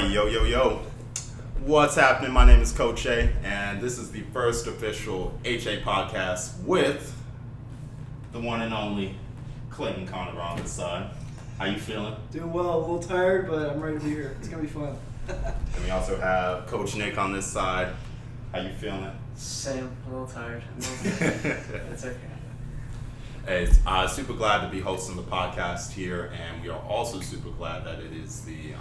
right, yo. What's happening? My name is Coach A, and this is the first official HA podcast with the one and only Clayton Connor on this side. How you feeling? Doing well, a little tired, but I'm ready to be here. It's going to be fun. And we also have Coach Nick on this side. How you feeling? Same, a little tired. It's okay. Hey, super glad to be hosting the podcast here, and we are also super glad that it is the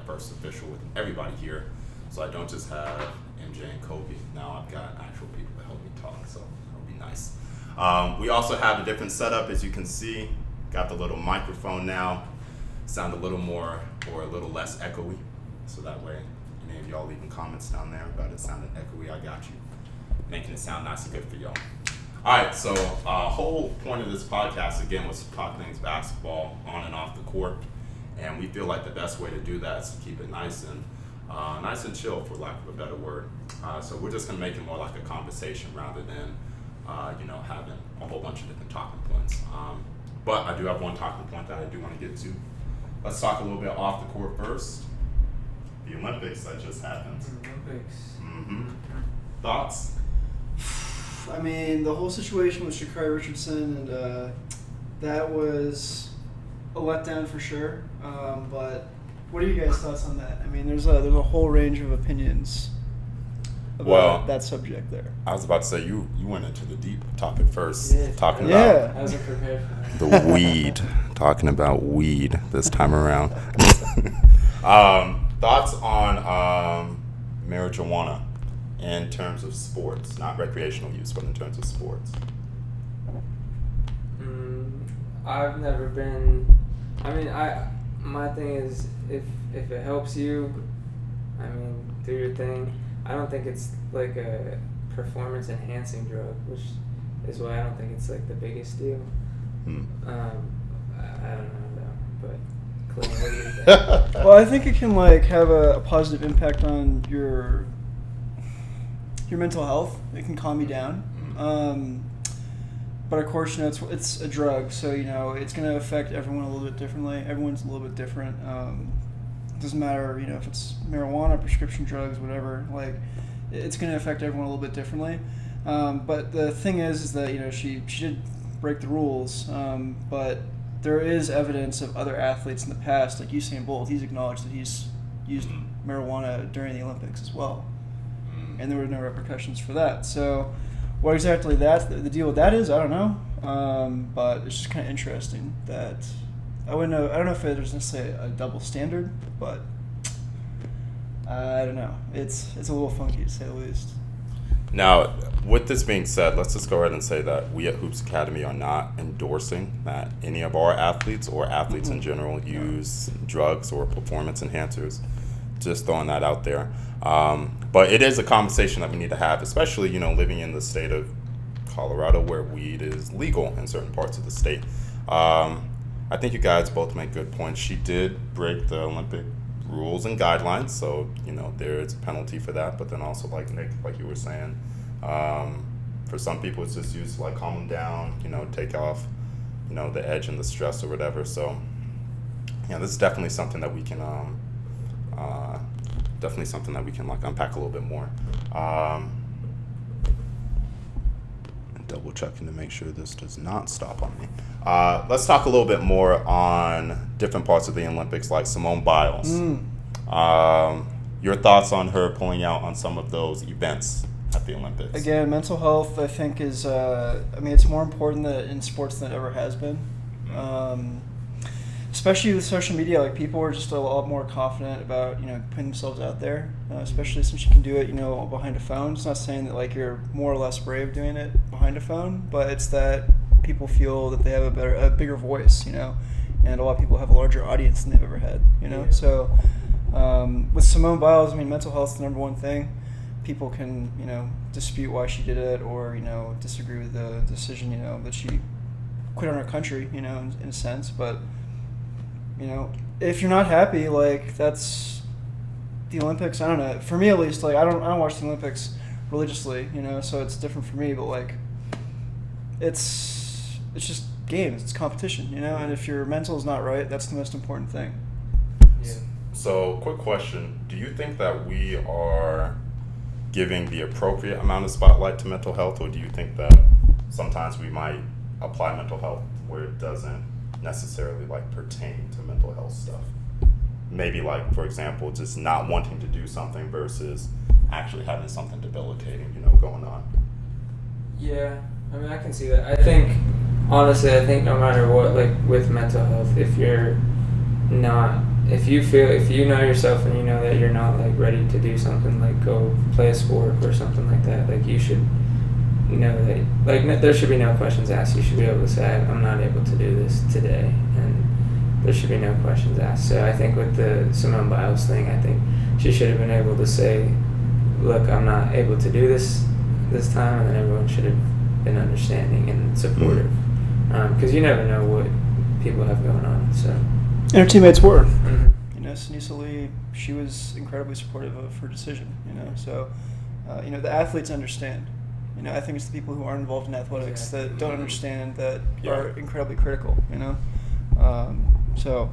first official with everybody here. So I don't just have MJ and Kobe. Now I've got actual people to help me talk, so that'll be nice. We also have a different setup, as you can see. Got the little microphone now. Sound a little more or a little less echoey, so that way any of y'all leaving comments down there about it sounding echoey, I got you. Making it sound nice and good for y'all. All right, so whole point of this podcast, again, was to talk things basketball on and off the court. And we feel like the best way to do that is to keep it nice and chill, for lack of a better word. So we're just going to make it more like a conversation rather than, having a whole bunch of different talking points. But I do have one talking point that I do want to get to. Let's talk a little bit off the court first. The Olympics that just happened. Olympics. Mm-hmm. Thoughts? I mean, the whole situation with Sha'Carri Richardson, and that was a letdown for sure. But what are you guys' thoughts on that? I mean, there's a whole range of opinions about that subject there. I was about to say, you went into the deep topic first, talking I about wasn't prepared for that. the weed, talking about weed this time around. Thoughts on marijuana in terms of sports, not recreational use, but in terms of sports? I've never been. I mean, my thing is, if it helps you, I mean, do your thing. I don't think it's like a performance enhancing drug, which is why I don't think it's like the biggest deal. I don't know though, but Clayton, what do you think? Well, I think it can have a positive impact on your mental health. It can calm you down. But of course, it's a drug, so it's going to affect everyone a little bit differently. Everyone's a little bit different. It doesn't matter, if it's marijuana, prescription drugs, whatever. It's going to affect everyone a little bit differently. But the thing is that she did break the rules. But there is evidence of other athletes in the past, like Usain Bolt. He's acknowledged that he's used marijuana during the Olympics as well, and there were no repercussions for that. So what exactly the deal with that is, I don't know. But it's just kind of interesting that I don't know if there's necessarily a double standard, but I don't know. It's a little funky, to say the least. Now, with this being said, let's just go ahead and say that we at Hoops Academy are not endorsing that any of our athletes or athletes in general use drugs or performance enhancers. Just throwing that out there. But it is a conversation that we need to have, especially, living in the state of Colorado where weed is legal in certain parts of the state. I think you guys both make good points. She did break the Olympic rules and guidelines, so, there is a penalty for that. But then also, like Nick, like you were saying, for some people it's just used to calm them down, take off, the edge and the stress or whatever. So, this is definitely something that we can unpack a little bit more. Double checking to make sure this does not stop on me. Let's talk a little bit more on different parts of the Olympics, like Simone Biles. Your thoughts on her pulling out on some of those events at the Olympics? Again, mental health, I think, is it's more important in sports than it ever has been. Especially with social media, people are just a lot more confident about, putting themselves out there, especially since you can do it, behind a phone. It's not saying that, you're more or less brave doing it behind a phone, but it's that people feel that they have a bigger voice, and a lot of people have a larger audience than they've ever had, Yeah. So with Simone Biles, mental health is the number one thing. People can, dispute why she did it or, disagree with the decision, that she quit on her country, in a sense, but if you're not happy, that's the Olympics. I don't know. For me, at least, I don't watch the Olympics religiously, so it's different for me. But it's just games. It's competition, And if your mental is not right, that's the most important thing. Yeah. So, quick question. Do you think that we are giving the appropriate amount of spotlight to mental health, or do you think that sometimes we might apply mental health where it doesn't necessarily like pertain to mental health stuff? Maybe like, for example, just not wanting to do something versus actually having something debilitating, going on. Yeah, I mean, I can see that. I think, honestly, no matter what, like with mental health, if you know yourself and you know that you're not like ready to do something, like go play a sport or something like that, like you should know that, like, there should be no questions asked. You should be able to say, I'm not able to do this today, and there should be no questions asked. So I think with the Simone Biles thing, I think she should have been able to say, look, I'm not able to do this time, and then everyone should have been understanding and supportive, because you never know what people have going on. So, and her teammates were. Sunisa Lee, she was incredibly supportive of her decision. So the athletes understand. I think it's the people who aren't involved in athletics that don't understand that are incredibly critical. So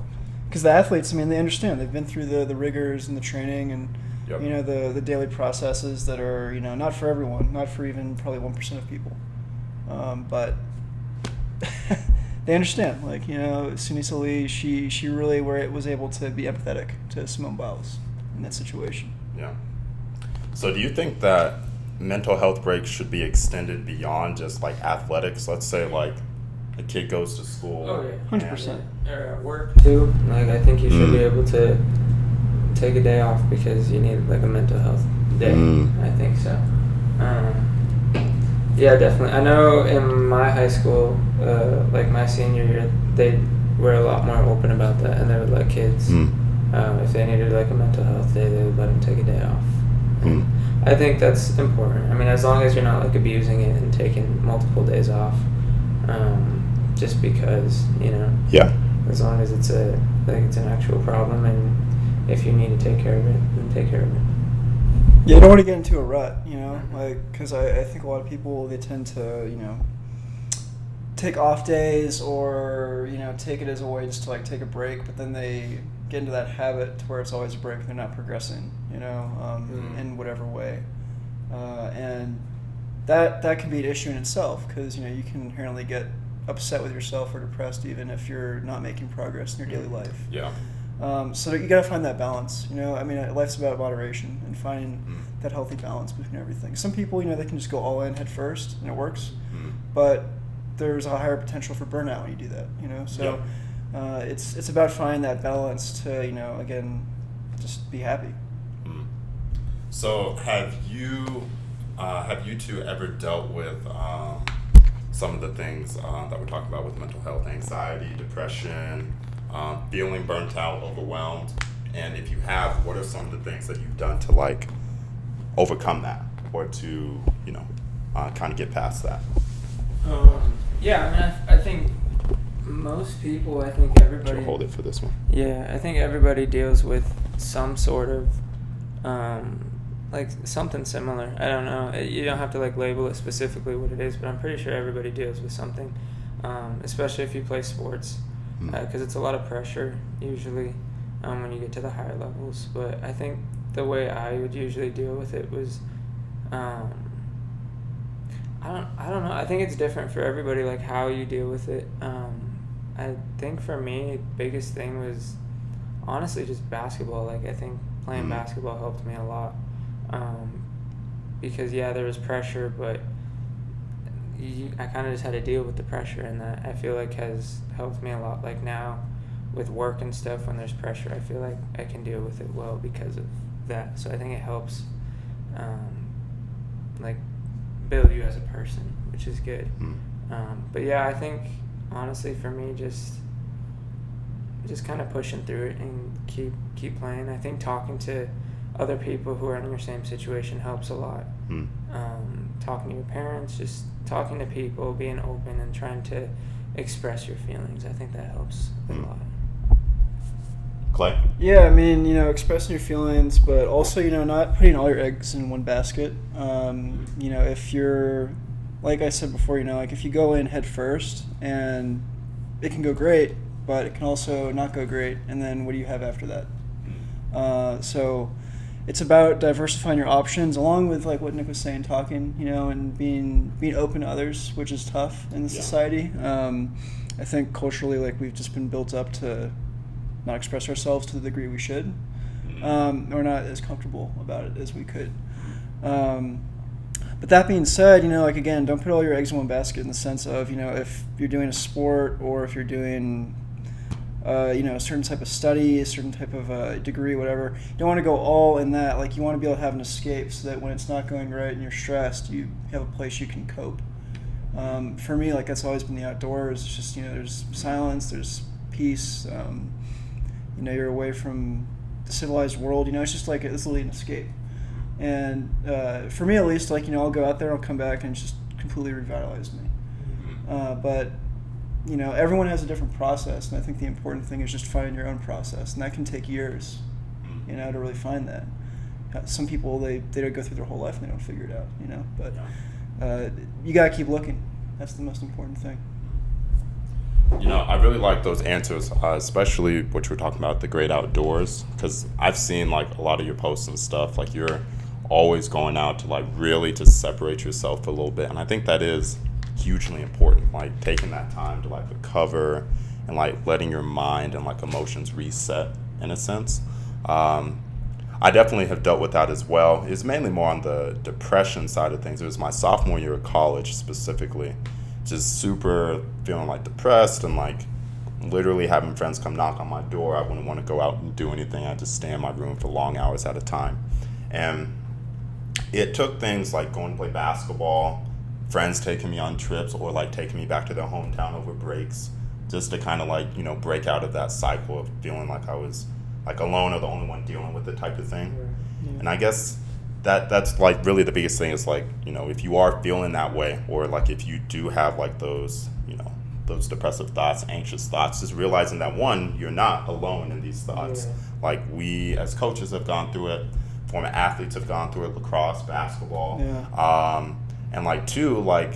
because the athletes, they understand. They've been through the rigors and the training and the daily processes that are not for everyone, not for even probably 1% of people, but they understand. Like Sunisa Lee, she really was able to be empathetic to Simone Biles in that situation. Yeah. So do you think that mental health breaks should be extended beyond just like athletics? Let's say like a kid goes to school. Oh yeah, 100%. Or at work too. Like I think you should be able to take a day off because you need like a mental health day. I think so. Yeah, definitely. I know in my high school, like my senior year, they were a lot more open about that, and they would let kids, if they needed like a mental health day, they would let them take a day off. I think that's important. As long as you're not like abusing it and taking multiple days off, just because Yeah. As long as it's an actual problem, and if you need to take care of it, then take care of it. Yeah, you don't want to get into a rut, because I think a lot of people, they tend to, take off days or, take it as a way just to like take a break, but then they get into that habit to where it's always a break, they're not progressing, in whatever way. And that can be an issue in itself, because, you can inherently get upset with yourself or depressed even if you're not making progress in your daily life. Yeah. So you got to find that balance, life's about moderation and finding that healthy balance between everything. Some people, they can just go all in head first and it works, but there's a higher potential for burnout when you do that, so it's about finding that balance to, again, just be happy. So have you two ever dealt with some of the things that we're talking about with mental health, anxiety, depression, feeling burnt out, overwhelmed? And if you have, what are some of the things that you've done to like overcome that, or to kind of get past that? I think most people, everybody. Should hold it for this one. Yeah, I think everybody deals with some sort of like something similar. I don't know. You don't have to like label it specifically what it is, but I'm pretty sure everybody deals with something, especially if you play sports, because it's a lot of pressure usually when you get to the higher levels. But I think the way I would usually deal with it was, I don't know. I think it's different for everybody, like how you deal with it. I think for me, biggest thing was honestly just basketball. Like I think playing basketball helped me a lot. Because there was pressure, but I kind of just had to deal with the pressure, and that I feel like has helped me a lot. Like now with work and stuff, when there's pressure, I feel like I can deal with it well because of that. So I think it helps like build you as a person, which is good. But I think honestly for me, just kind of pushing through it and keep playing. I think talking to other people who are in your same situation helps a lot. Talking to your parents, just talking to people, being open and trying to express your feelings. I think that helps a lot. Clay? Yeah, expressing your feelings, but also, not putting all your eggs in one basket. If you're, like I said before, like if you go in head first and it can go great, but it can also not go great, and then what do you have after that? So it's about diversifying your options, along with like what Nick was saying, talking, and being open to others, which is tough in this society. I think culturally, like we've just been built up to not express ourselves to the degree we should. We're not as comfortable about it as we could. But that being said, like again, don't put all your eggs in one basket in the sense of, if you're doing a sport or if you're doing a certain type of study, a certain type of degree, whatever. You don't want to go all in that. Like you want to be able to have an escape so that when it's not going right and you're stressed, you have a place you can cope. For me, like that's always been the outdoors. It's just, there's silence, there's peace. You're away from the civilized world. It's just like it's literally an escape. And for me at least, like, I'll go out there, I'll come back and it's just completely revitalized me. But everyone has a different process, and I think the important thing is just finding your own process, and that can take years, to really find that. Some people, they don't go through their whole life and they don't figure it out, but you gotta keep looking. That's the most important thing. I really like those answers, especially what you were talking about, the great outdoors, because I've seen like a lot of your posts and stuff, like you're always going out to like really to separate yourself a little bit, and I think that is hugely important, like taking that time to like recover and like letting your mind and like emotions reset in a sense. I definitely have dealt with that as well. It's mainly more on the depression side of things. It was my sophomore year of college specifically, just super feeling like depressed and like literally having friends come knock on my door. I wouldn't want to go out and do anything. I'd just stay in my room for long hours at a time. And it took things like going to play basketball, friends taking me on trips, or like taking me back to their hometown over breaks, just to kind of like, break out of that cycle of feeling like I was like alone or the only one dealing with the type of thing. Yeah. And I guess that's like really the biggest thing is like, if you are feeling that way, or like if you do have like those, those depressive thoughts, anxious thoughts, just realizing that one, you're not alone in these thoughts. Yeah. Like we as coaches have gone through it, former athletes have gone through it, lacrosse, basketball. Yeah. And like two, like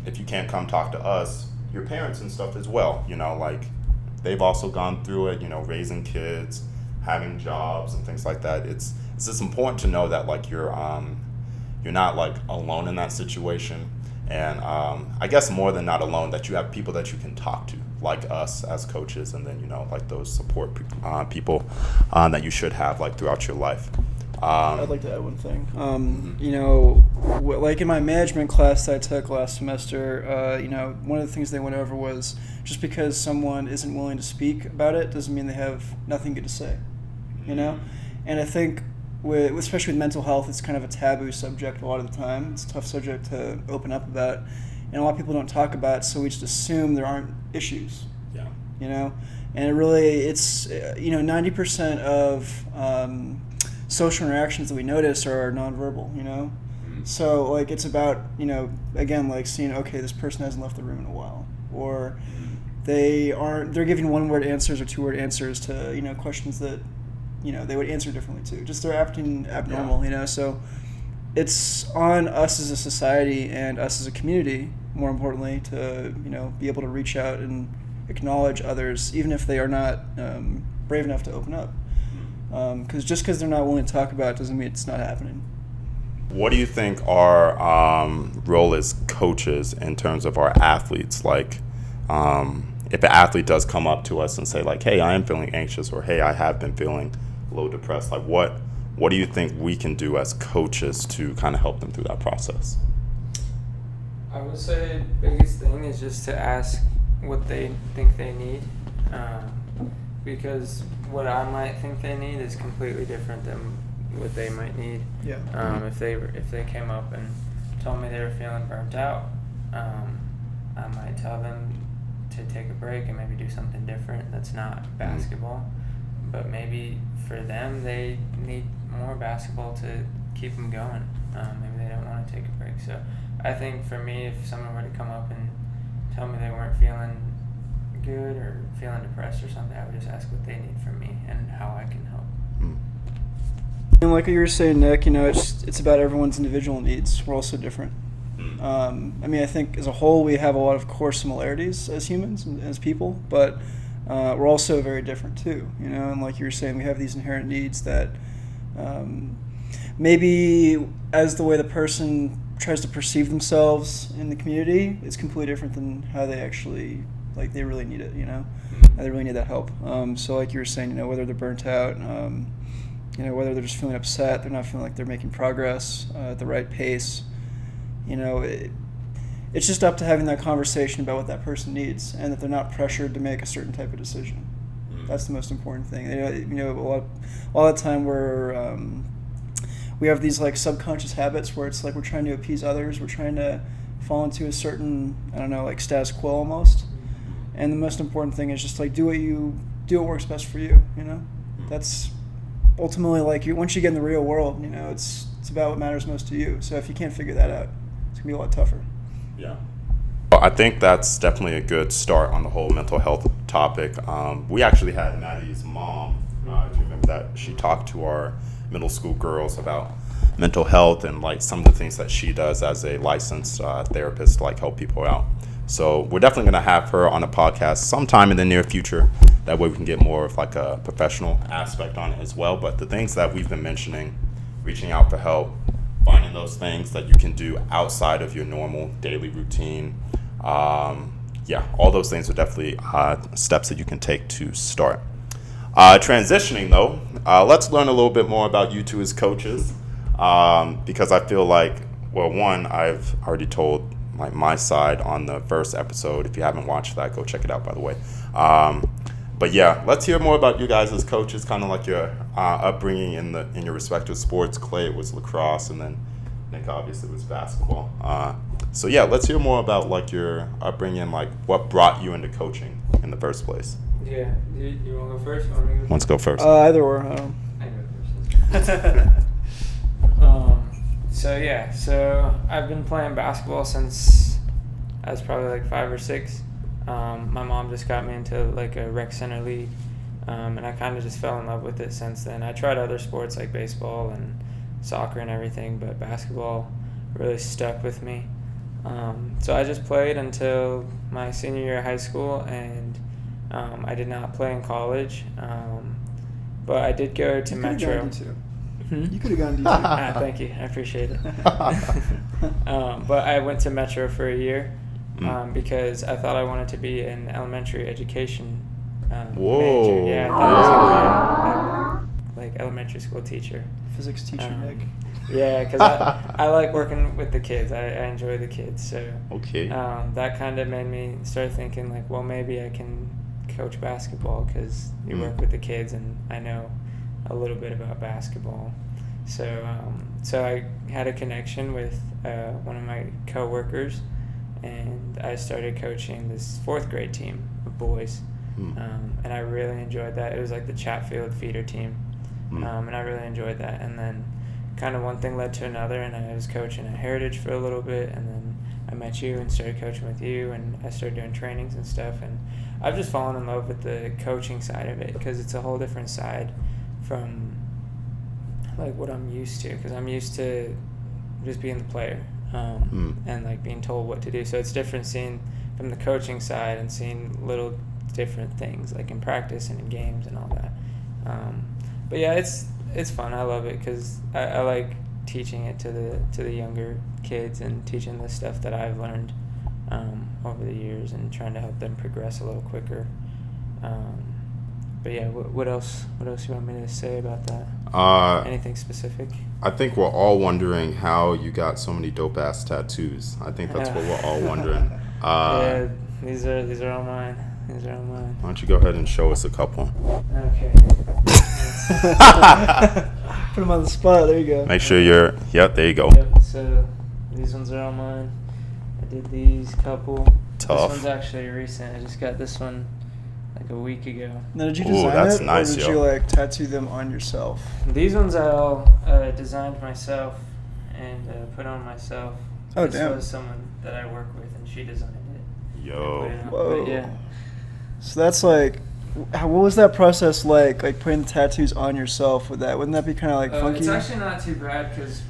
if you can't come talk to us, your parents and stuff as well, like they've also gone through it, raising kids, having jobs and things like that. It's just important to know that like you're not like alone in that situation, and I guess more than not alone, that you have people that you can talk to, like us as coaches, and then like those support people that you should have like throughout your life. I'd like to add one thing. Like in my management class that I took last semester, one of the things they went over was just because someone isn't willing to speak about it doesn't mean they have nothing good to say, And I think, especially with mental health, it's kind of a taboo subject a lot of the time. It's a tough subject to open up about, and a lot of people don't talk about it, so we just assume there aren't issues. Yeah. And it really, it's 90% of social interactions that we notice are nonverbal, So like it's about, again, like seeing, okay, this person hasn't left the room in a while, or they're giving one-word answers or two-word answers to, questions that, they would answer differently too. Just they're acting abnormal, So it's on us as a society and us as a community, more importantly, to, be able to reach out and acknowledge others, even if they are not brave enough to open up. Because just because they're not willing to talk about it doesn't mean it's not happening. What do you think our role as coaches in terms of our athletes? Like, if an athlete does come up to us and say, like, hey, I am feeling anxious, or hey, I have been feeling a little depressed, like what do you think we can do as coaches to kind of help them through that process? I would say the biggest thing is just to ask what they think they need. Because what I might think they need is completely different than what they might need. Yeah. If they came up and told me they were feeling burnt out, I might tell them to take a break and maybe do something different that's not basketball. But maybe for them, they need more basketball to keep them going. Maybe they don't want to take a break. So I think for me, if someone were to come up and tell me they weren't feeling good or feeling depressed or something, I would just ask what they need from me and how I can help. And like you were saying, Nick, it's about everyone's individual needs. We're all so different. I think as a whole we have a lot of core similarities as humans and as people, but we're also very different too, you know. And like you were saying, we have these inherent needs that maybe as the way the person tries to perceive themselves in the community is completely different than how they actually, like, they really need it, you know. They really need that help. So like you were saying, you know, whether they're burnt out, you know, whether they're just feeling upset, they're not feeling like they're making progress at the right pace, you know, it's just up to having that conversation about what that person needs, and that they're not pressured to make a certain type of decision. That's the most important thing. You know, a lot of the time we have these like subconscious habits where it's like we're trying to appease others, we're trying to fall into a certain, I don't know, like status quo almost. And the most important thing is just like do what works best for you. You know, that's ultimately like once you get in the real world, you know, it's about what matters most to you. So if you can't figure that out, it's gonna be a lot tougher. Yeah. Well, I think that's definitely a good start on the whole mental health topic. We actually had Maddie's mom, if you remember that, she talked to our middle school girls about mental health and like some of the things that she does as a licensed therapist to like help people out. So we're definitely going to have her on a podcast sometime in the near future. That way we can get more of like a professional aspect on it as well. But the things that we've been mentioning, reaching out for help, finding those things that you can do outside of your normal daily routine. All those things are definitely steps that you can take to start. Transitioning though, let's learn a little bit more about you two as coaches, because I feel like, well, one, I've already told like my side on the first episode. If you haven't watched that, go check it out, by the way. But yeah, let's hear more about you guys as coaches, kind of like your upbringing in your respective sports. Clay, it was lacrosse, and then Nick obviously was basketball. So yeah, let's hear more about like your upbringing, like what brought you into coaching in the first place. Yeah, you want to go first? You want me to go first? Let's go first. Either or. I go first. So I've been playing basketball since I was probably like 5 or 6. My mom just got me into like a rec center league, and I kind of just fell in love with it since then. I tried other sports like baseball and soccer and everything, but basketball really stuck with me. So I just played until my senior year of high school, and I did not play in college, but I did go to Metro. You could have gone D2. Thank you. I appreciate it. But I went to Metro for a year because I thought I wanted to be an elementary education major. Yeah, I thought I was going to be like elementary school teacher. Physics teacher, Nick. Yeah, because I like working with the kids. I enjoy the kids. So okay. That kind of made me start thinking like, well, maybe I can coach basketball because you work with the kids and I know a little bit about basketball. So I had a connection with one of my coworkers, and I started coaching this 4th grade team of boys, and I really enjoyed that. It was like the Chatfield feeder team, and I really enjoyed that. And then kind of one thing led to another, and I was coaching at Heritage for a little bit, and then I met you and started coaching with you, and I started doing trainings and stuff, and I've just fallen in love with the coaching side of it because it's a whole different side from like what I'm used to, because I'm used to just being the player and like being told what to do. So it's different seeing from the coaching side and seeing little different things like in practice and in games and all that. But yeah, it's fun. I love it because I like teaching it to the younger kids and teaching the stuff that I've learned over the years and trying to help them progress a little quicker. But yeah, what else you want me to say about that? Anything specific? I think we're all wondering how you got so many dope ass tattoos. I think that's what we're all wondering. Yeah, these are all mine. These are all mine. Why don't you go ahead and show us a couple? Okay. Put him on the spot. There you go. Make sure yep, there you go. Yep, so these ones are all mine. I did these couple. Tough. This one's actually recent. I just got this one like a week ago. Now, did you design that's it, nice, or did yo. you like tattoo them on yourself? These ones I all designed myself and put on myself. Oh, this damn. was someone that I work with, and she designed it. Yo. Whoa. But yeah. So that's like, what was that process like putting the tattoos on yourself with that? Wouldn't that be kind of like funky? It's actually not too bad because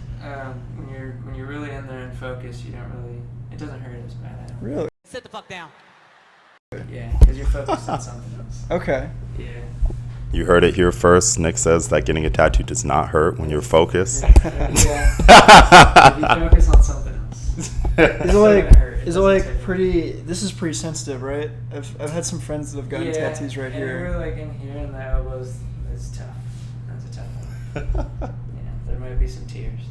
when you're really in there and focused, it doesn't hurt as bad. Really? Sit the fuck down. Yeah, because you're focused on something else. else. Okay. Yeah. You heard it here first. Nick says that getting a tattoo does not hurt when you're focused. Yeah. If you focus on something else. Is It's it like gonna hurt. It is it doesn't like take- pretty? This is pretty sensitive, right? I've had some friends that have gotten tattoos right and here. we're like in here and the elbows. It's tough. That's a tough one. Yeah, there might be some tears.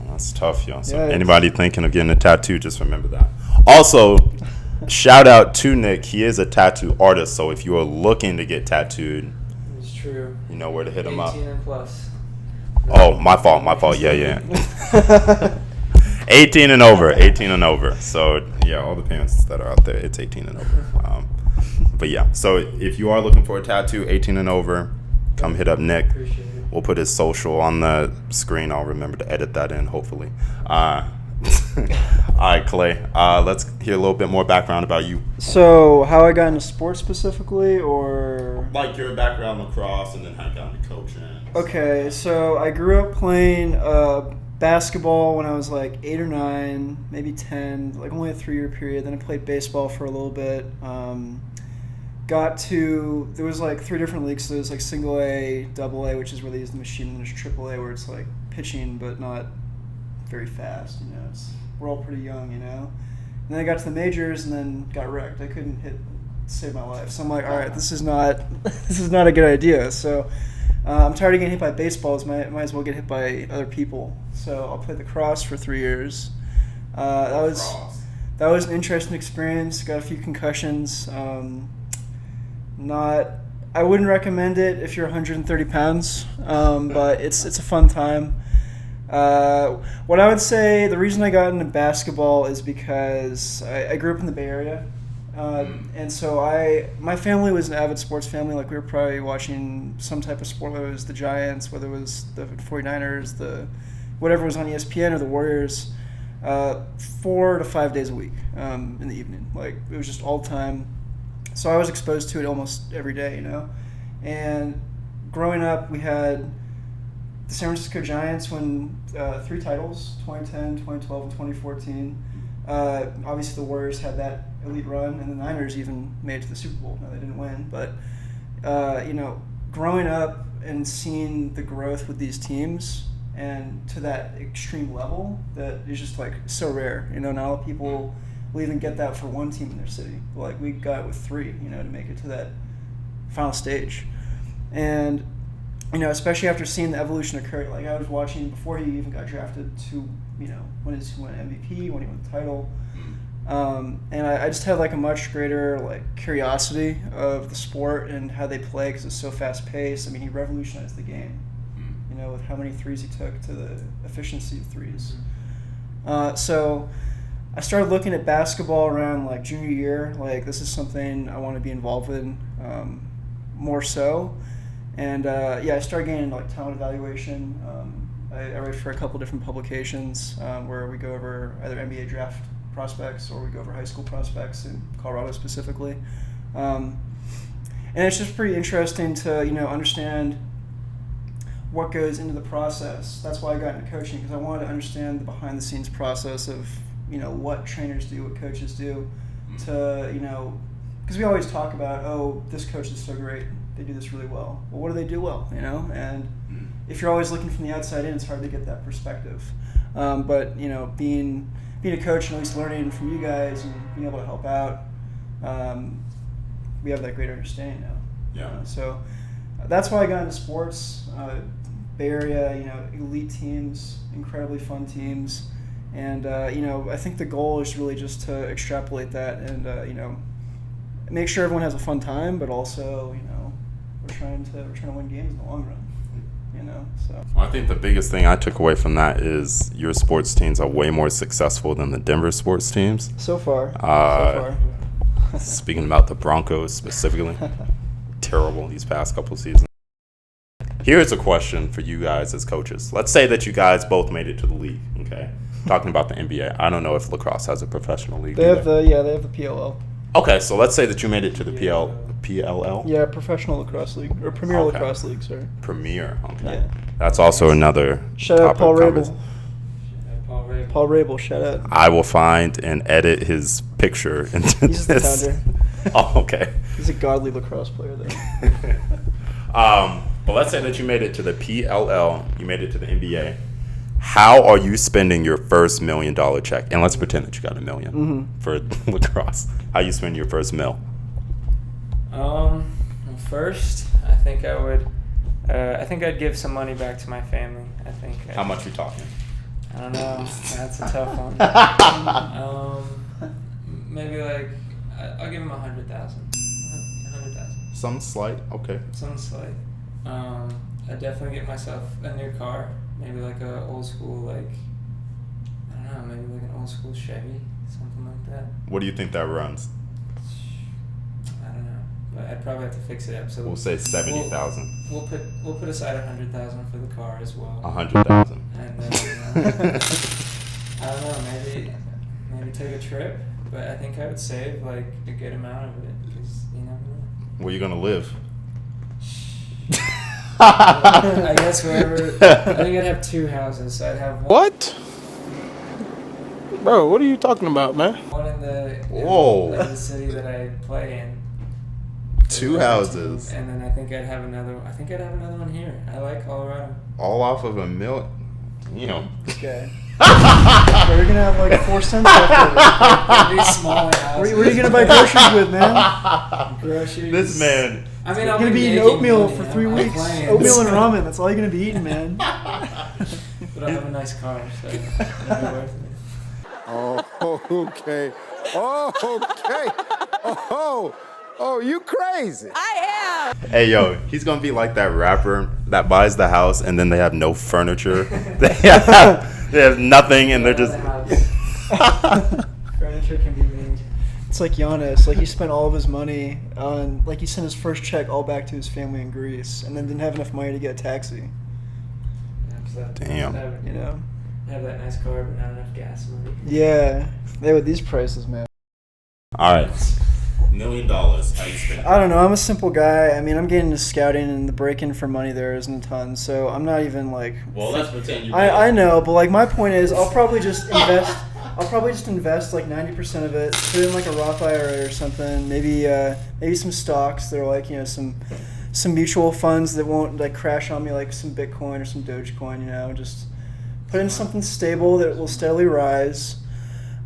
That's tough, yo. So Yeah, anybody thinking of getting a tattoo, just remember that. Also, shout out to Nick. He is a tattoo artist, so if you are looking to get tattooed, It's true. you know where to hit him 18 up. and plus. Oh, my fault. Yeah. 18 and over. So, yeah, all the parents that are out there, it's 18 and over. But, yeah, so if you are looking for a tattoo, 18 and over, come hit up Nick. Appreciate it. We'll put his social on the screen. I'll remember to edit that in, hopefully. All right, Clay, let's hear a little bit more background about you. So, how I got into sports specifically, or Like your background lacrosse and then how you got into coaching. okay, so I grew up playing basketball when I was like 8 or 9, maybe 10, like only a 3-year period. Then I played baseball for a little bit. There was like 3 different leagues. So there's like single A, double A, which is where they use the machine, and there's triple A, where it's like pitching but not very fast. You know, we're all pretty young, you know. And then I got to the majors and then got wrecked. I couldn't hit to save my life. So I'm like, all right, this is not a good idea. So I'm tired of getting hit by baseballs. Might as well get hit by other people. So I'll play lacrosse for 3 years. That was an interesting experience. Got a few concussions. I wouldn't recommend it if you're 130 pounds, but it's a fun time. What I would say, the reason I got into basketball is because I grew up in the Bay Area. And so my family was an avid sports family. Like, we were probably watching some type of sport, whether it was the Giants, whether it was the 49ers, whatever was on ESPN, or the Warriors, 4 to 5 days a week in the evening. Like, it was just all the time. So I was exposed to it almost every day, you know. And growing up, we had the San Francisco Giants win 3 titles, 2010, 2012, and 2014. Obviously, the Warriors had that elite run, and the Niners even made it to the Super Bowl. No, they didn't win, but you know, growing up and seeing the growth with these teams and to that extreme level, that is just like so rare. You know, not a lot of people will even get that for one team in their city. But like, we got it with 3, you know, to make it to that final stage. And you know, especially after seeing the evolution occur, like I was watching before he even got drafted to, you know, when he won MVP, when he won the title. And I just had like a much greater like curiosity of the sport and how they play, because it's so fast paced. I mean, he revolutionized the game, you know, with how many threes he took, to the efficiency of threes. So I started looking at basketball around like junior year. Like, this is something I want to be involved in more so. And I started getting into like talent evaluation. I write for a couple different publications where we go over either NBA draft prospects, or we go over high school prospects in Colorado specifically. And it's just pretty interesting to, you know, understand what goes into the process. That's why I got into coaching, because I wanted to understand the behind the scenes process of, you know, what trainers do, what coaches do, to, you know, because we always talk about, oh, this coach is so great, they do this really well. Well, what do they do well, you know? And if you're always looking from the outside in, it's hard to get that perspective. But, you know, being a coach and at least learning from you guys and being able to help out, we have that greater understanding now. Yeah. So that's why I got into sports. Bay Area, you know, elite teams, incredibly fun teams. And, you know, I think the goal is really just to extrapolate that and, you know, make sure everyone has a fun time, but also, you know, we're trying to win games in the long run. You know, so. Well, I think the biggest thing I took away from that is your sports teams are way more successful than the Denver sports teams. So far. Speaking about the Broncos specifically, terrible these past couple seasons. Here's a question for you guys as coaches. Let's say that you guys both made it to the league, okay? Talking about the NBA. I don't know if lacrosse has a professional league. They have the PLL. Okay, so let's say that you made it to the PLL? Yeah, Professional Lacrosse League, or Premier Lacrosse League, sorry. Premier, okay. Yeah. That's also another Shout out topic Paul of Rabel. conversation. Paul Rabel, shout out. I will find and edit his picture into He's the this. founder. Oh, okay. He's a godly lacrosse player, though. But let's say that you made it to the PLL, you made it to the NBA. How are you spending your first $1 million check? And let's pretend that you got $1 million for lacrosse. How you spend your first mil? First, I think I would. I think I'd give some money back to my family. I think. How much we talking? I don't know. That's a tough one. Maybe like I'll give him 100,000. 100,000. Some slight. Okay. Something slight. I'd definitely get myself a new car. Maybe like a old school, like I don't know, maybe like an old school Chevy, something like that. What do you think that runs? I don't know, but I'd probably have to fix it up. So We'll say 70,000. We'll put aside 100,000 for the car as well. 100,000. And then I don't know, maybe take a trip, but I think I would save like a good amount of it because you never know. Where you gonna live? I guess wherever. I think I'd have 2 houses. So I'd have one. What? Bro, what are you talking about, man? One in Whoa. the city that I play in. 2 houses. And then I think I'd have another. I think I'd have another one here. I like Colorado. All off of $1 million. You know. Okay. We're gonna have like 4 cents left over. Maybe smaller houses. Where are you gonna buy groceries with, man? Groceries. This man. I mean, You're I'm gonna be eating making oatmeal money, for I'm 3 not weeks. playing. Oatmeal and ramen. That's all you're gonna be eating, man. But I have a nice car, so it'll be worth it. Oh, okay. Oh, okay. Oh, you crazy. Hey, yo, he's gonna be like that rapper that buys the house and then they have no furniture. they have nothing and they're just. Furniture can be made. It's like Giannis. Like he spent all of his money on. Like he sent his first check all back to his family in Greece, and then didn't have enough money to get a taxi. Damn. You know. Have that nice car, but not enough gas money. Yeah. They with these prices, man. All right. $1 million. How you spend? I don't know. I'm a simple guy. I mean, I'm getting into scouting, and the break-in for money there isn't a ton. So I'm not even like. Well, let's pretend you. I know, but like my point is, I'll probably just invest. I'll probably just invest like 90% of it, put it in like a Roth IRA or something. Maybe some stocks that are like some mutual funds that won't like crash on me, like some Bitcoin or some Dogecoin. Just put in something stable that will steadily rise.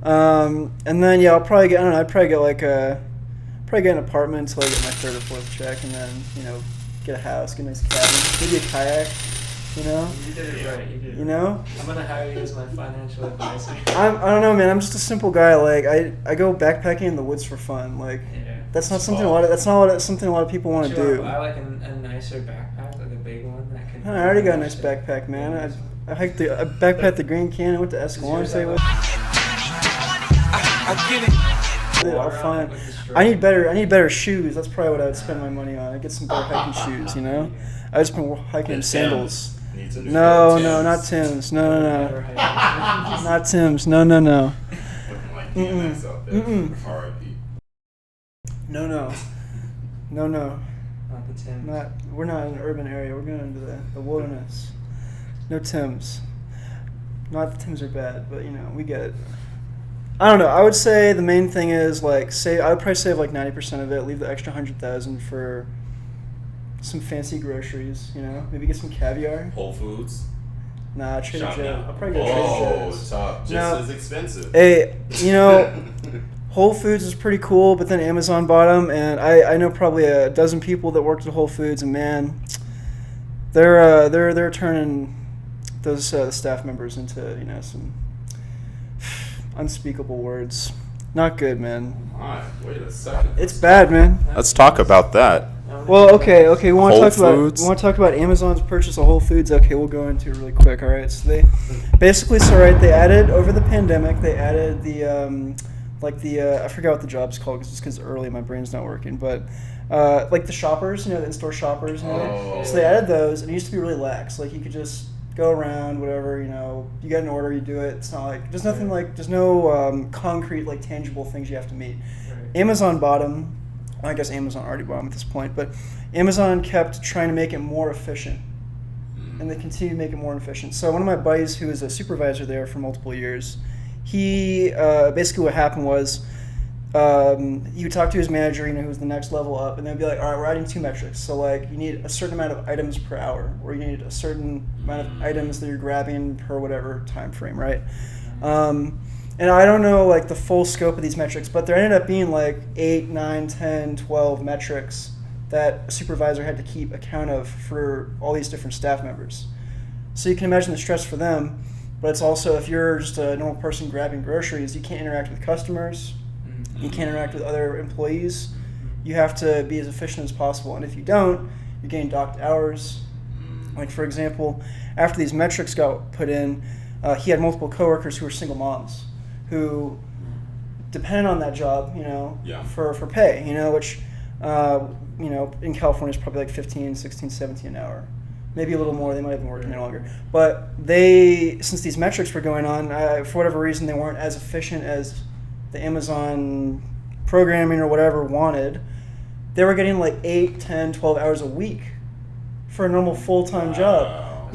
And then I'll probably get. I don't know. I'd probably get like probably get an apartment until I get my 3rd or 4th check, and then get a house, get a nice cabin, maybe a kayak. You did it right. You did it. You know? I'm gonna hire you as my financial advisor. I don't know, man. I'm just a simple guy. Like I go backpacking in the woods for fun. Like that's not something something a lot of people want to do. I like a nicer backpack, like a big one that can. I already got a nice backpack, man. I backpacked the Grand Canyon. I went to Escalon. Say what? I get it. I'll find. I need better shoes. That's probably what I would spend my money on. I'd get some better hiking shoes. I just been hiking in sandals. No, not Tim's. No. Not Tim's. No. Looking like DMX out there. R.I.P. No. Not the Tim. We're not in an urban area. We're going into the wilderness. No Tim's. Not that Tim's are bad, but we get it. I don't know. I would say the main thing is I would probably save like 90% of it. Leave the extra 100,000 for some fancy groceries. Maybe get some caviar. Whole Foods. Nah, Trader Shop Joe's. now. I'll probably go Trader Joe's. Top. Just No. as expensive. Hey, Whole Foods is pretty cool, but then Amazon bought them, and I know probably a dozen people that worked at Whole Foods, and man, they're turning those staff members into some unspeakable words. Not good, man. Alright, wait a second. It's bad, man. Let's talk about that. Well, okay. We want Whole to talk Foods? about Amazon's purchase of Whole Foods. Okay, we'll go into it really quick. All right. So they basically, they added over the pandemic. They added the I forgot what the job's called just because early my brain's not working. But like the shoppers, the in-store shoppers. So they added those, and it used to be really lax. Like you could just go around, whatever. You get an order, you do it. It's not like there's nothing there's no concrete tangible things you have to meet. Right. Amazon bought them. I guess Amazon already bought them at this point, but Amazon kept trying to make it more efficient, and they continue to make it more efficient. So one of my buddies, who was a supervisor there for multiple years, he basically what happened was he would talk to his manager, who's the next level up, and they'd be like, all right, we're adding 2 metrics. So, like, you need a certain amount of items per hour, or you need a certain amount of items that you're grabbing per whatever time frame, right? And I don't know, like, the full scope of these metrics, but there ended up being, like, 8, 9, 10, 12 metrics that a supervisor had to keep account of for all these different staff members. So you can imagine the stress for them, but it's also, if you're just a normal person grabbing groceries, you can't interact with customers, you can't interact with other employees, you have to be as efficient as possible, and if you don't, you're getting docked hours. Like, for example, after these metrics got put in, he had multiple coworkers who were single moms, who depended on that job, for pay, which, in California is probably like 15, 16, 17 an hour. Maybe a little more, they might have been working there longer. But since these metrics were going on, for whatever reason, they weren't as efficient as the Amazon programming or whatever wanted. They were getting like 8, 10, 12 hours a week for a normal full-time job,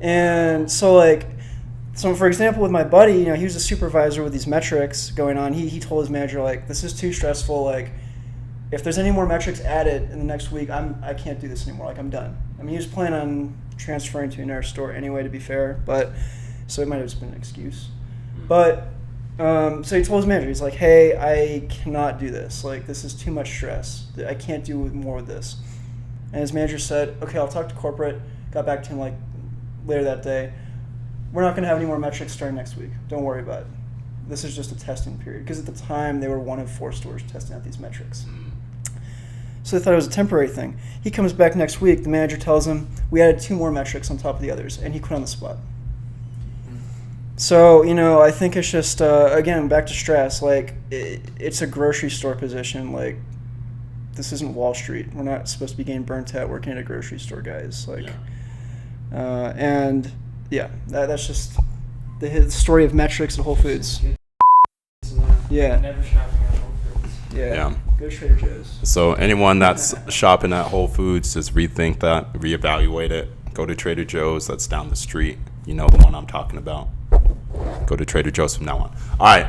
And so for example, with my buddy, he was a supervisor with these metrics going on. He told his manager, like, this is too stressful. Like, if there's any more metrics added in the next week, I can't do this anymore. Like, I'm done. I mean, he was planning on transferring to another store anyway, to be fair. But so it might have just been an excuse. But so he told his manager, he's like, hey, I cannot do this. Like, this is too much stress. I can't do more with this. And his manager said, okay, I'll talk to corporate. Got back to him like later that day. We're not going to have any more metrics starting next week. Don't worry about it. This is just a testing period. Because at the time, they were one of 4 stores testing out these metrics. So they thought it was a temporary thing. He comes back next week. The manager tells him, we added 2 more metrics on top of the others. And he quit on the spot. So, I think it's just, again, back to stress. Like, it's a grocery store position. Like, this isn't Wall Street. We're not supposed to be getting burnt out working at a grocery store, guys. Like, and... yeah, that's just the story of metrics at Whole Foods. Yeah. Never shopping at Whole Foods. Yeah. Go to Trader Joe's. So anyone that's shopping at Whole Foods, just rethink that, reevaluate it. Go to Trader Joe's, that's down the street. You know the one I'm talking about. Go to Trader Joe's from now on. All right.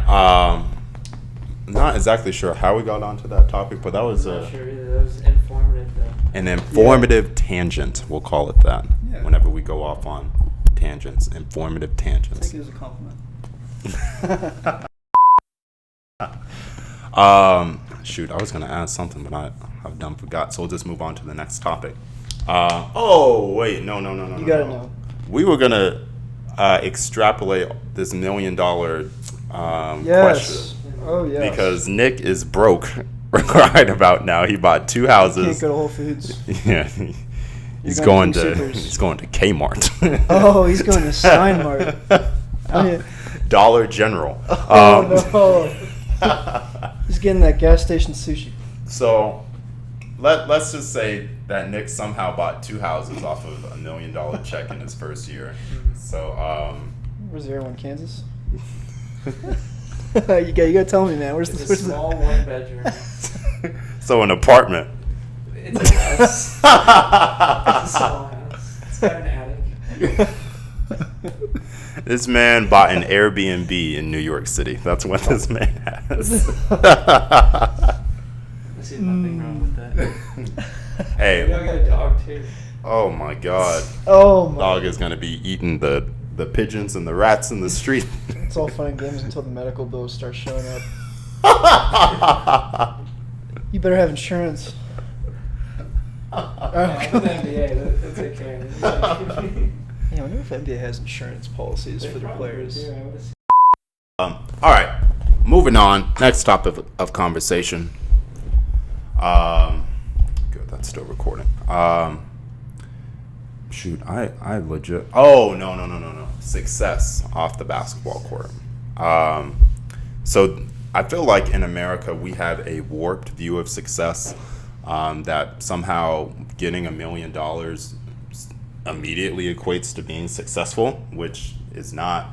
Not exactly sure how we got onto that topic, but that was I'm not sure either. That was informative, though. An informative tangent, we'll call it that. Yeah. Whenever we go off on tangents, informative I tangents. think it was a compliment. Shoot, I was gonna add something, but I've done forgot. So we'll just move on to the next topic. Oh wait, no. You gotta know. We were gonna extrapolate this $1 million question. Yes. Oh, yeah. Because Nick is broke right about now. He bought 2 houses. Can't go to Whole Foods. Yeah. He's going going to to Supers. he's going to Kmart. Oh, he's going to Steinmart. Dollar General. Oh, no. He's getting that gas station sushi. So let's just say that Nick somehow bought 2 houses off of $1 million check in his first year. So Where's there one, Kansas? you gotta tell me, man. Where's It's the a small 1-bedroom. so an apartment. It's a house. It's a small house. It's got an attic. This man bought an Airbnb in New York City. That's what this man has. I see nothing wrong with that. Hey. I got a dog too. Oh my God. Oh my. Dog is gonna be eating the pigeons and the rats in the street. It's all fun and games until the medical bills start showing up. You better have insurance. With the NBA, that's okay. Yeah, I wonder if NBA has insurance policies for their players. All right, moving on. Next topic of conversation. Good, that's still recording. Shoot, I legit. Oh no. Success off the basketball court. So I feel like in America we have a warped view of success. That somehow getting $1 million immediately equates to being successful, which is not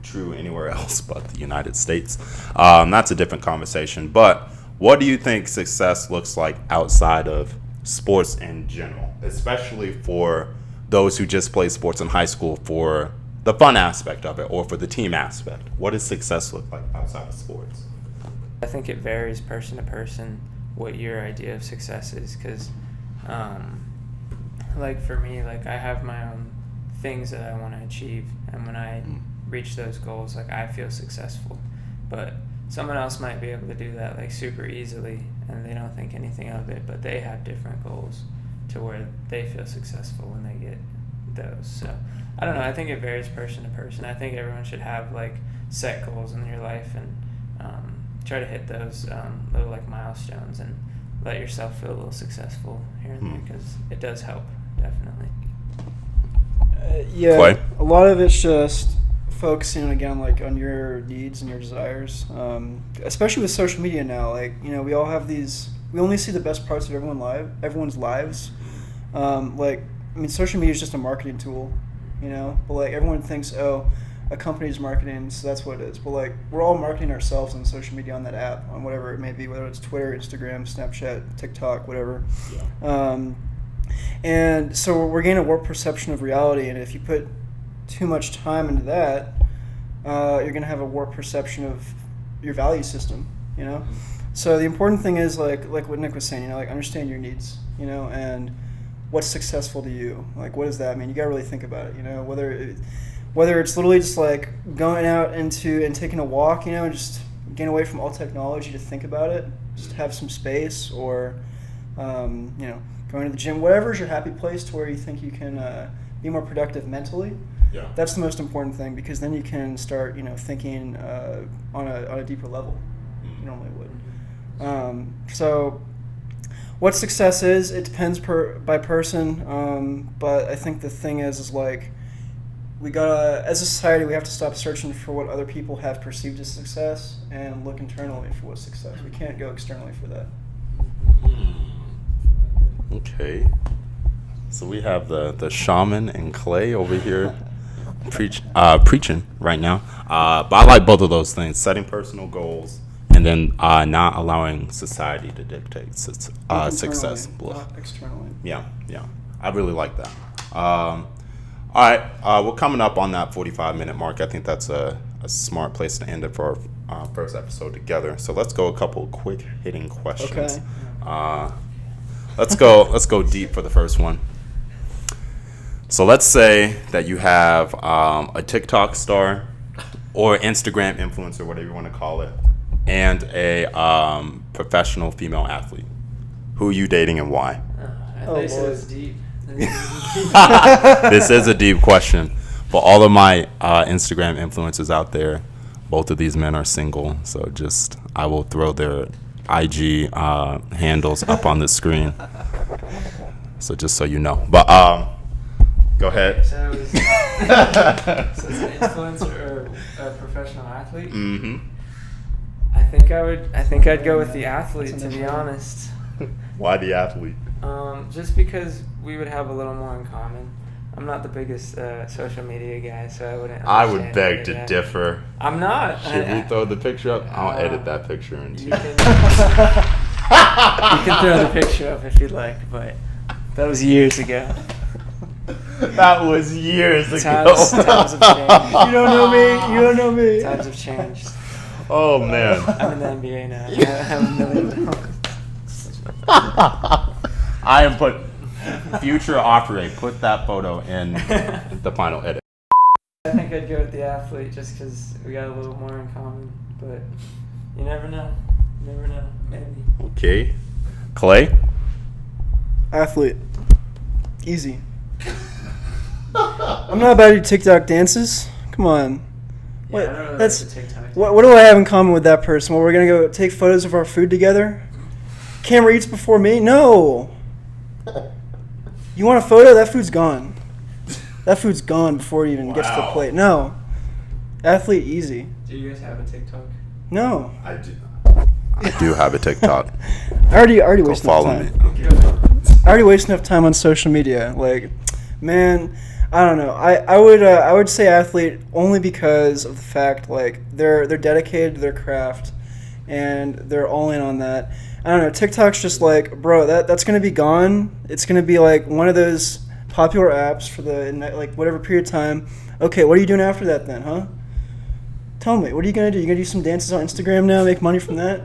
true anywhere else but the United States. That's a different conversation. But what do you think success looks like outside of sports in general, especially for those who just play sports in high school for the fun aspect of it or for the team aspect? What does success look like outside of sports? I think it varies person to person what your idea of success is, because like for me, like I have my own things that I want to achieve, and when I reach those goals, like I feel successful. But someone else might be able to do that like super easily, and they don't think anything of it, but they have different goals to where they feel successful when they get those. So I don't know, I think it varies person to person. I think everyone should have like set goals in your life and try to hit those little like milestones and let yourself feel a little successful here and there, because it does help, definitely. Yeah, Clay? a lot of it's just focusing again like on your needs and your desires, especially with social media now. Like, you know, we all have these, we only see the best parts of everyone's lives. Like, I mean, social media is just a marketing tool, you know, but like everyone thinks, oh, a company's marketing, so that's what it is. But like, we're all marketing ourselves on social media, on that app, on whatever it may be, whether it's Twitter, Instagram, Snapchat, TikTok, whatever. Yeah. And so we're getting a warped perception of reality, and if you put too much time into that, you're going to have a warped perception of your value system, you know? So the important thing is like what Nick was saying, you know, like understand your needs, you know, and what's successful to you. Like, what does that mean? You got to really think about it, you know, whether it's literally just like going out and taking a walk, you know, and just getting away from all technology to think about it, just have some space, or, you know, going to the gym, whatever's your happy place to where you think you can be more productive mentally. Yeah. That's the most important thing, because then you can start, you know, thinking on a deeper level you normally would. So what success is, it depends by person, but I think the thing is like, we gotta, as a society, we have to stop searching for what other people have perceived as success and look internally for what's success. We can't go externally for that. Okay. So we have the shaman and Clay over here preaching right now. But I like both of those things: setting personal goals and then not allowing society to dictate success. Not externally. Yeah. I really like that. All right, we're coming up on that 45-minute mark. I think that's a smart place to end it for our first episode together. So let's go a couple quick hitting questions. Okay. Let's go deep for the first one. So let's say that you have a TikTok star or Instagram influencer, whatever you want to call it, and a professional female athlete. Who are you dating and why? I thought you said it was deep. This is a deep question. For all of my Instagram influencers out there, both of these men are single. So I will throw their IG handles up on the screen. So just so you know. But go ahead. So it's an influencer or a professional athlete? Mm-hmm. I think I'd go with the athlete, to be honest. Why the athlete? Just because we would have a little more in common. I'm not the biggest social media guy, so I wouldn't. I would understand beg any to of that. differ. I'm not. Should we throw the picture up? I'll edit that picture into. You can throw the picture up if you'd like, but that was years ago. That was years ago. Times have changed. You don't know me. You don't know me. Times have changed. Oh man. I'm in the NBA now. I have $1 million. I am put future Opry. Put that photo in the final edit. I think I'd go with the athlete just because we got a little more in common, but you never know. Never know. Maybe. Okay. Clay? Athlete. Easy. I'm not about to do TikTok dances. Come on. Yeah, I don't really that's like the TikTok. what do I have in common with that person? Well, we're gonna go take photos of our food together. Camera eats before me? No. You want a photo? That food's gone. That food's gone before it even gets to the Wow. plate. No. Athlete, easy. Do you guys have a TikTok? No. I do have a TikTok. I already Go wasted enough follow time. me. I already wasted enough time on social media. Like, man, I don't know. I would say athlete only because of the fact like they're dedicated to their craft and they're all in on that. I don't know. TikTok's just like, bro, that's gonna be gone. It's gonna be like one of those popular apps for the like whatever period of time. Okay, what are you doing after that then, huh? Tell me, what are you gonna do? You gonna do some dances on Instagram now, make money from that?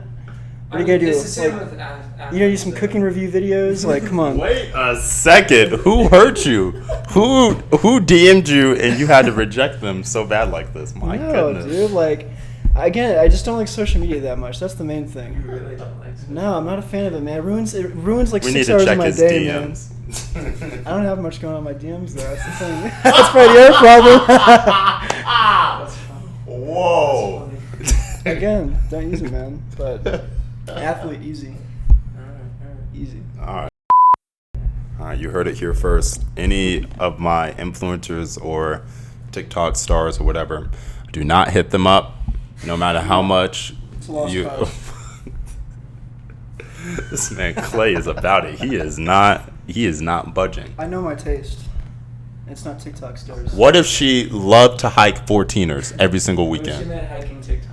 What are you gonna do? It's the same Like, with you gonna do some cooking review videos? Like, come on. Wait a second. Who hurt you? Who DM'd you and you had to reject them so bad like this? My No, goodness. dude. Like, again, I just don't like social media that much. That's the main thing. You really don't like it. No, I'm not a fan of it, man. It ruins like We need 6 to hours check of my his day, man. DMs. I don't have much going on in my DMs though. That's the thing. That's probably your problem. That's fun. Whoa. That's funny. Again, don't use it, man. But athlete, easy, Alright. easy. All right, you heard it here first. Any of my influencers or TikTok stars or whatever, do not hit them up, no matter how much It's a lost you. cause. This man Clay is about it. He is not budging. I know my taste. It's not TikTok stars. What if she loved to hike 14ers every single What if she weekend? meant hiking TikToks?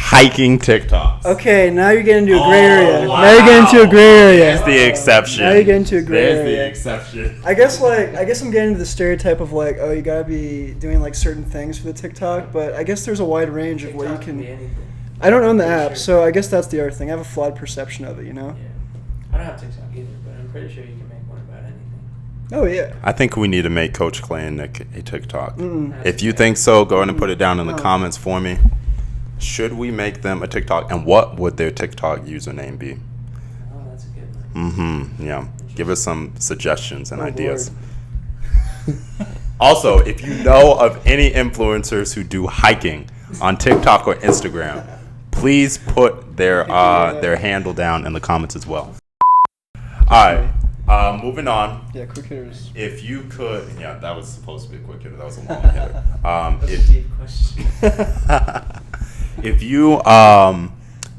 Hiking TikToks. Okay, now you're getting into a gray Oh, area. wow. Now you're getting into a gray area. There's the exception. Now you're getting to a gray There's area. the exception. I guess I'm getting into the stereotype of like, oh, you gotta be doing like certain things for the TikTok, but I guess there's a wide range of what you TikTok can be can. anything. I don't own the Pretty app, sure. so I guess that's the other thing. I have a flawed perception of it, you know. Yeah. I don't have TikTok either, but I'm pretty sure you can make one about anything. Oh yeah. I think we need to make Coach Clay and Nick a TikTok. Mm-mm. If you think so, go ahead and put it down in the No. comments for me. Should we make them a TikTok, and what would their TikTok username be? Oh, that's a good one. Mm-hmm. Yeah. Give us some suggestions and Oh, ideas. Also, if you know of any influencers who do hiking on TikTok or Instagram, please put their handle down in the comments as well. All right. Moving on. Yeah, quick hitters. If you could, yeah, that was supposed to be a quick hitter. That was a long hitter. That's a deep question. If you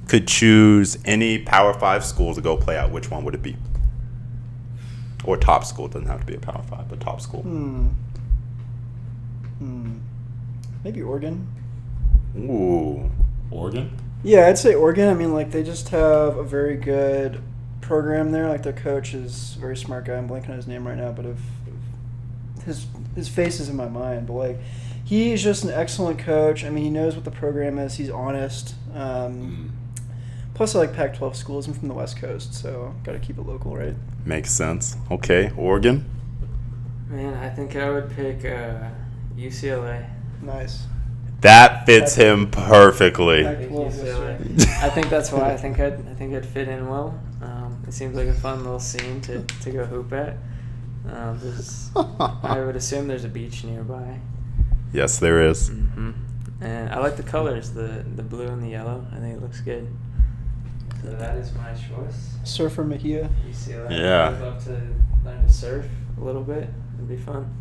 could choose any Power 5 school to go play at, which one would it be? Or top school. It doesn't have to be a Power 5, but top school. Maybe Oregon. Ooh. Oregon? Yeah, I'd say Oregon. I mean, like they just have a very good program there. Like their coach is a very smart guy. I'm blanking on his name right now, but if his face is in my mind. But like, he's just an excellent coach. I mean, he knows what the program is. He's honest. Plus, I like Pac-12 schools. I'm from the West Coast, so got to keep it local, right? Makes sense. Okay. Oregon? Man, I think I would pick UCLA. Nice. That fits him perfectly. I think UCLA. I think that's why I think I'd fit in well. It seems like a fun little scene to go hoop at. I would assume there's a beach nearby. Yes, there is. Mm-hmm. And I like the colors, the blue and the yellow. I think it looks good. So that is my choice. Surfer Mejia. UCLA. Yeah. I'd love to learn to surf a little bit. It'd be fun.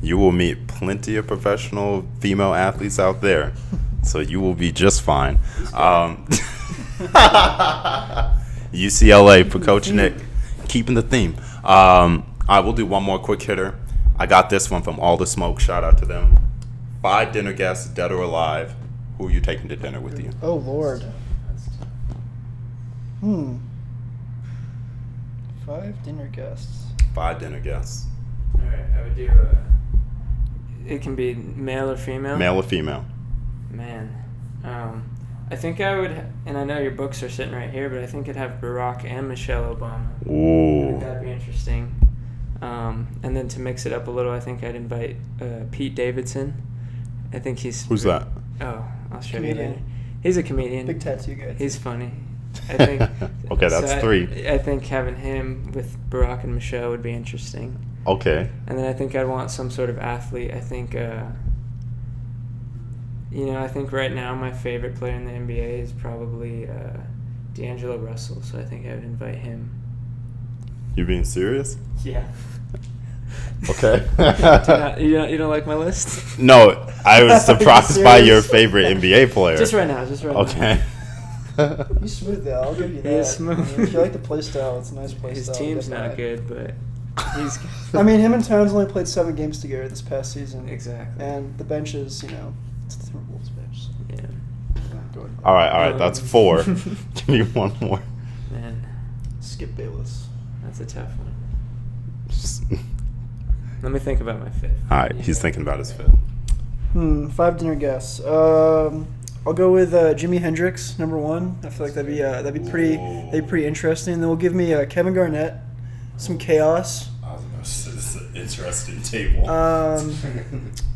You will meet plenty of professional female athletes out there, so you will be just fine. UCLA for Coach Nick, keeping the theme. I will do one more quick hitter. I got this one from All the Smoke. Shout out to them. 5 dinner guests, dead or alive. Who are you taking to dinner with you? Oh Lord. That's tough. 5 dinner guests. 5 dinner guests, All right, I would do. It can be male or female. male or female. Man, I think I would, and I know your books are sitting right here, but I think I'd have Barack and Michelle Obama. I think Ooh, that'd be interesting. And then to mix it up a little, I think I'd invite Pete Davidson. I think he's. who's that? Oh, I'll show Comedian. you later. He's a comedian. Big tattoo guy. He's funny. I think. Okay, that's so 3. I think having him with Barack and Michelle would be interesting. Okay. And then I think I'd want some sort of athlete. I think, I think right now my favorite player in the NBA is probably D'Angelo Russell. So I think I would invite him. You being serious? Yeah. Okay. You don't like my list? No, I was surprised by your serious? favorite NBA player. Just right now. Okay. He's smooth though. I'll give you that. He is smooth. I mean, if you like the play style, it's a nice play His style. team's Get not that. good, but he's good. I mean, him and Towns only played 7 games together this past season. Exactly. And the bench is, it's the Timberwolves bench. So. Yeah. Go ahead. All right, that's 4. Give me one more. Man, Skip Bayless. that's a tough one. Let me think about my 5th. All right, he's thinking about his 5th. 5 dinner guests. I'll go with Jimi Hendrix, number 1. I feel like that'd be pretty interesting. Then we'll give me Kevin Garnett, some chaos. This is an interesting table.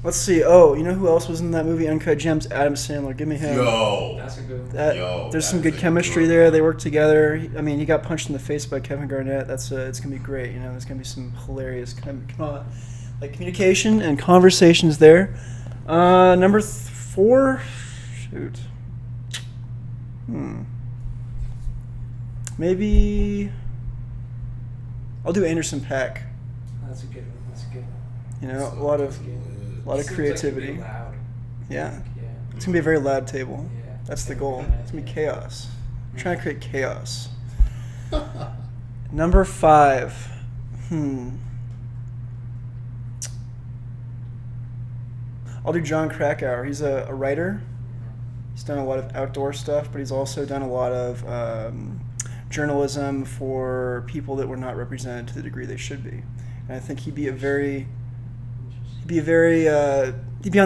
Let's see. Oh, you know who else was in that movie Uncut Gems? Adam Sandler. Give me him. Yo. That's a good one. There's some that good is a chemistry good there. one. They work together. I mean, he got punched in the face by Kevin Garnett. It's gonna be great. You know, there's gonna be some hilarious communication and conversations there. Number 4. Shoot. Maybe I'll do Anderson .Paak. That's a good one. That's a good one. You know, a lot of Seems like creativity. it'd be loud. Yeah, Yeah. it's gonna be a very loud table. Yeah. That's the goal. It's gonna be chaos. I'm trying to create chaos. Yeah. Number 5. I'll do John Krakauer. He's a writer. He's done a lot of outdoor stuff, but he's also done a lot of journalism for people that were not represented to the degree they should be. And I think he'd be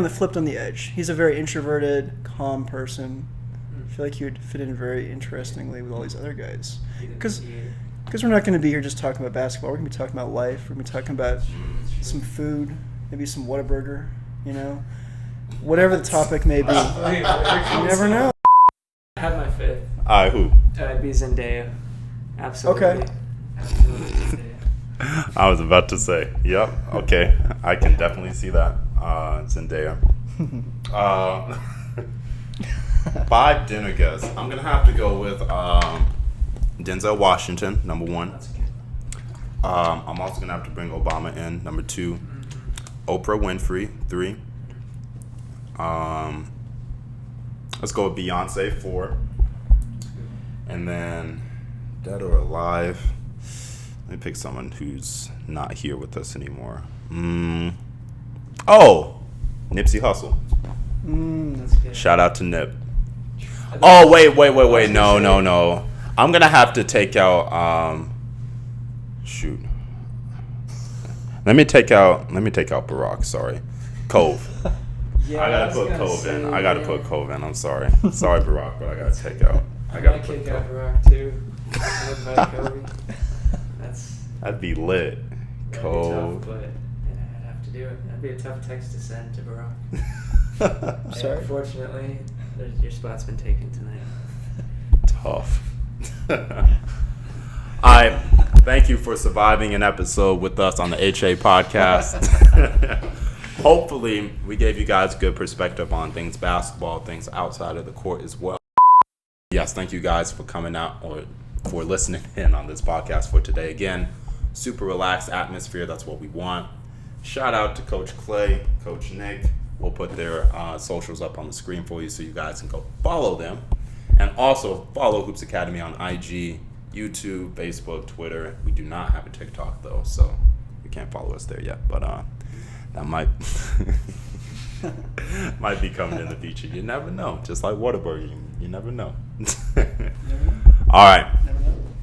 flipped on the edge. He's a very introverted, calm person. I feel like he would fit in very interestingly with all these other guys. Because we're not going to be here just talking about basketball. We're going to be talking about life. We're going to be talking about some food, maybe some Whataburger, you know. Whatever the topic may be. You never know. I have my 5th. Who? It'd be Zendaya. Absolutely. Okay. Absolutely Zendaya. I was about to say, yep, okay. I can definitely see that. Zendaya. 5 dinner guests. I'm going to have to go with Denzel Washington, number 1. That's a good one. I'm also going to have to bring Obama in, number 2. Oprah Winfrey, 3. Let's go with Beyonce, 4. And then, dead or alive, let me pick someone who's not here with us anymore. Oh, Nipsey Hussle. That's good. Shout out to Nip. Oh, wait. No. I'm going to have to take out, shoot. Let me take out Barack, sorry. Cove. Yeah, I gotta was put gonna Cove say, in. I gotta yeah. put Cove in. I'm sorry. Sorry, Barack, but I gotta take out. I I gotta might put kick out Cove. Barack too. What about Kobe? That'd be lit. That'd be Cove. tough, but yeah, I'd have to do it. That'd be a tough text to send to Barack. And Sorry. unfortunately, your spot's been taken tonight. Tough. All right. Thank you for surviving an episode with us on the HA podcast. Hopefully, we gave you guys good perspective on things basketball, things outside of the court as well. Yes, thank you guys for coming out or for listening in on this podcast for today. Again, super relaxed atmosphere. That's what we want. Shout out to Coach Clay, Coach Nick. We'll put their socials up on the screen for you so you guys can go follow them. And also follow Hoops Academy on IG, YouTube, Facebook, Twitter. We do not have a TikTok though, so you can't follow us there yet. But that might be coming in the future. You never know. Just like Whataburger, you never know. All right.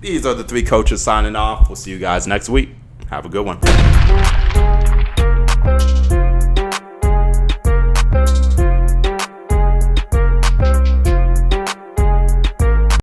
These are the 3 coaches signing off. We'll see you guys next week. Have a good one.